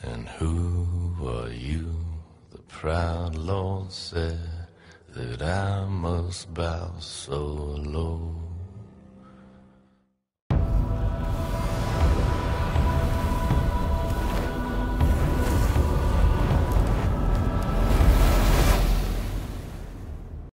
And who are you? The proud Lord said that I must bow so low.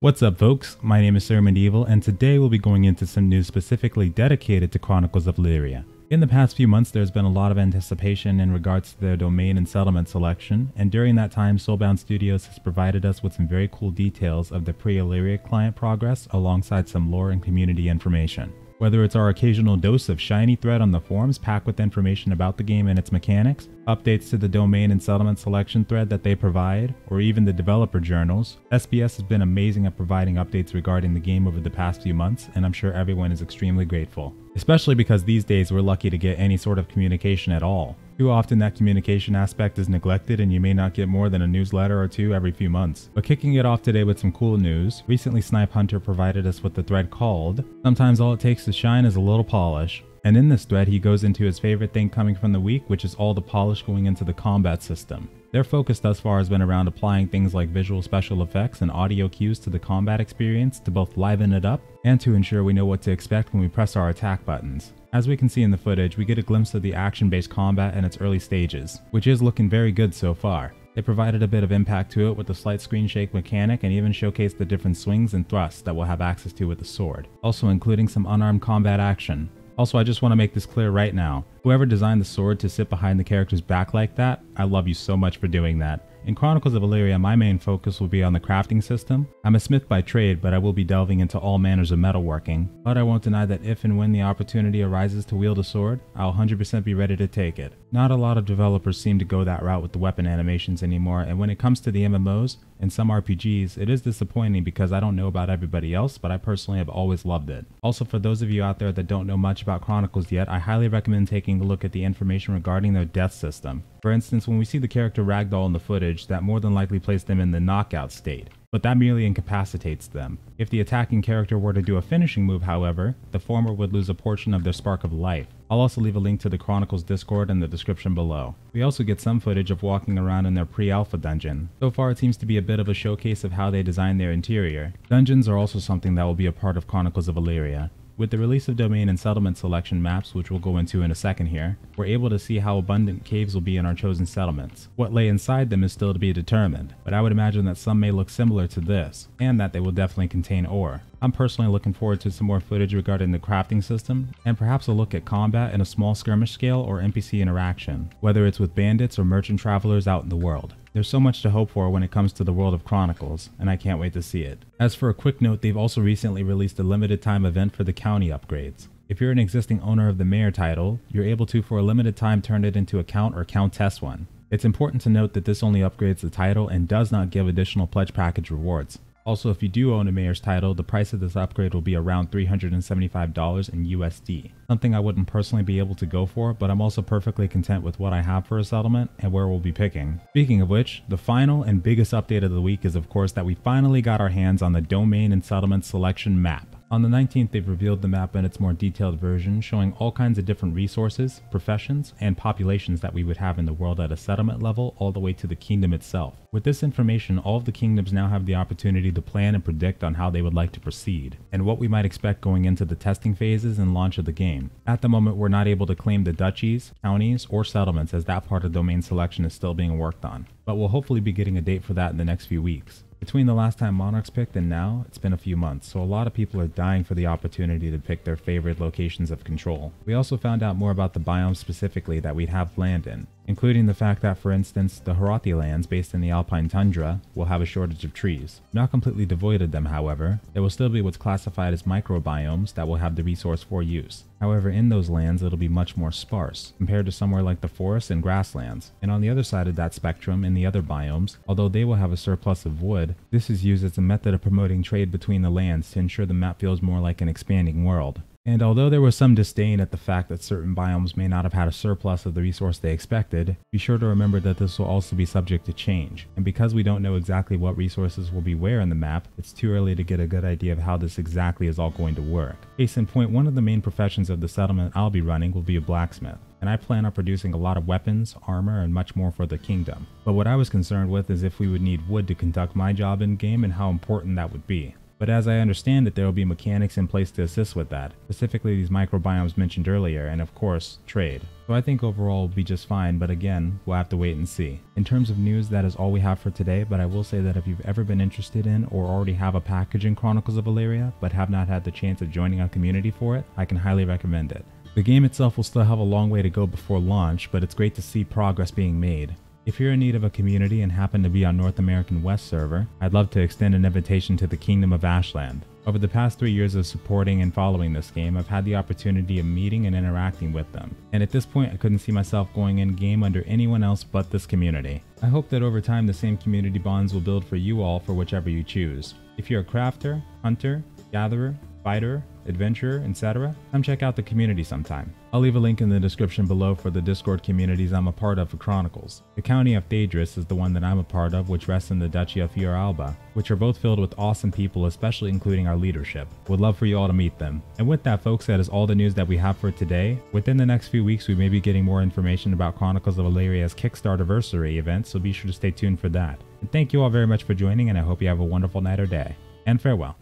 What's up folks, my name is Sir Medieval and today we'll be going into some news specifically dedicated to Chronicles of Elyria. In the past few months there's been a lot of anticipation in regards to their domain and settlement selection, and during that time Soulbound Studios has provided us with some very cool details of the pre-Elyria client progress alongside some lore and community information. Whether it's our occasional dose of shiny thread on the forums packed with information about the game and its mechanics, updates to the domain and settlement selection thread that they provide, or even the developer journals, SBS has been amazing at providing updates regarding the game over the past few months, and I'm sure everyone is extremely grateful. Especially because these days we're lucky to get any sort of communication at all. Too often that communication aspect is neglected and you may not get more than a newsletter or two every few months. But kicking it off today with some cool news, recently Snipe Hunter provided us with the thread called, "Sometimes all it takes to shine is a little polish." And in this thread he goes into his favorite thing coming from the week, which is all the polish going into the combat system. Their focus thus far has been around applying things like visual special effects and audio cues to the combat experience to both liven it up and to ensure we know what to expect when we press our attack buttons. As we can see in the footage, we get a glimpse of the action-based combat in its early stages, which is looking very good so far. They provided a bit of impact to it with the slight screen shake mechanic and even showcased the different swings and thrusts that we'll have access to with the sword, also including some unarmed combat action. Also, I just want to make this clear right now. Whoever designed the sword to sit behind the character's back like that, I love you so much for doing that. In Chronicles of Elyria, my main focus will be on the crafting system. I'm a smith by trade, but I will be delving into all manners of metalworking. But I won't deny that if and when the opportunity arises to wield a sword, I'll 100% be ready to take it. Not a lot of developers seem to go that route with the weapon animations anymore, and when it comes to the MMOs and some RPGs, it is disappointing because I don't know about everybody else, but I personally have always loved it. Also, for those of you out there that don't know much about Chronicles yet, I highly recommend taking a look at the information regarding their death system. For instance, when we see the character Ragdoll in the footage, that more than likely placed them in the knockout state, but that merely incapacitates them. If the attacking character were to do a finishing move, however, the former would lose a portion of their spark of life. I'll also leave a link to the Chronicles Discord in the description below. We also get some footage of walking around in their pre-alpha dungeon. So far it seems to be a bit of a showcase of how they design their interior. Dungeons are also something that will be a part of Chronicles of Elyria. With the release of domain and settlement selection maps, which we'll go into in a second here, we're able to see how abundant caves will be in our chosen settlements. What lay inside them is still to be determined, but I would imagine that some may look similar to this, and that they will definitely contain ore. I'm personally looking forward to some more footage regarding the crafting system, and perhaps a look at combat in a small skirmish scale or NPC interaction, whether it's with bandits or merchant travelers out in the world. There's so much to hope for when it comes to the world of Chronicles, and I can't wait to see it. As for a quick note, they've also recently released a limited time event for the county upgrades. If you're an existing owner of the mayor title, you're able to for a limited time turn it into a count or countess one. It's important to note that this only upgrades the title and does not give additional pledge package rewards. Also, if you do own a mayor's title, the price of this upgrade will be around $375 in USD. Something I wouldn't personally be able to go for, but I'm also perfectly content with what I have for a settlement and where we'll be picking. Speaking of which, the final and biggest update of the week is of course that we finally got our hands on the domain and settlement selection map. On the 19th, they've revealed the map in its more detailed version, showing all kinds of different resources, professions, and populations that we would have in the world at a settlement level all the way to the kingdom itself. With this information, all of the kingdoms now have the opportunity to plan and predict on how they would like to proceed, and what we might expect going into the testing phases and launch of the game. At the moment, we're not able to claim the duchies, counties, or settlements as that part of domain selection is still being worked on, but we'll hopefully be getting a date for that in the next few weeks. Between the last time Monarchs picked and now, it's been a few months, so a lot of people are dying for the opportunity to pick their favorite locations of control. We also found out more about the biomes specifically that we'd have land in, including the fact that, for instance, the Harathi lands based in the Alpine Tundra will have a shortage of trees. Not completely devoid of them, however, there will still be what's classified as microbiomes that will have the resource for use. However, in those lands it'll be much more sparse, compared to somewhere like the forests and grasslands. And on the other side of that spectrum, in the other biomes, although they will have a surplus of wood, this is used as a method of promoting trade between the lands to ensure the map feels more like an expanding world. And although there was some disdain at the fact that certain biomes may not have had a surplus of the resource they expected, be sure to remember that this will also be subject to change. And because we don't know exactly what resources will be where in the map, it's too early to get a good idea of how this exactly is all going to work. Case in point, one of the main professions of the settlement I'll be running will be a blacksmith. and I plan on producing a lot of weapons, armor, and much more for the kingdom. But what I was concerned with is if we would need wood to conduct my job in-game and how important that would be. But as I understand it, there will be mechanics in place to assist with that, specifically these microbiomes mentioned earlier, and of course, trade. So I think overall will be just fine, but again, we'll have to wait and see. In terms of news, that is all we have for today, but I will say that if you've ever been interested in or already have a package in Chronicles of Elyria, but have not had the chance of joining a community for it, I can highly recommend it. The game itself will still have a long way to go before launch, but it's great to see progress being made. If you're in need of a community and happen to be on North American West server, I'd love to extend an invitation to the Kingdom of Ashland. Over the past 3 years of supporting and following this game, I've had the opportunity of meeting and interacting with them. And at this point, I couldn't see myself going in game under anyone else but this community. I hope that over time the same community bonds will build for you all for whichever you choose. If you're a crafter, hunter, gatherer, fighter, adventurer, etc., come check out the community sometime. I'll leave a link in the description below for the Discord communities I'm a part of for Chronicles. The county of Thedris is the one that I'm a part of, which rests in the Duchy of Fioralba, which are both filled with awesome people, especially including our leadership. Would love for you all to meet them. And with that, folks, that is all the news that we have for today. Within the next few weeks, we may be getting more information about Chronicles of Elyria's Kickstarterversary event, so be sure to stay tuned for that. And thank you all very much for joining, and I hope you have a wonderful night or day. And farewell.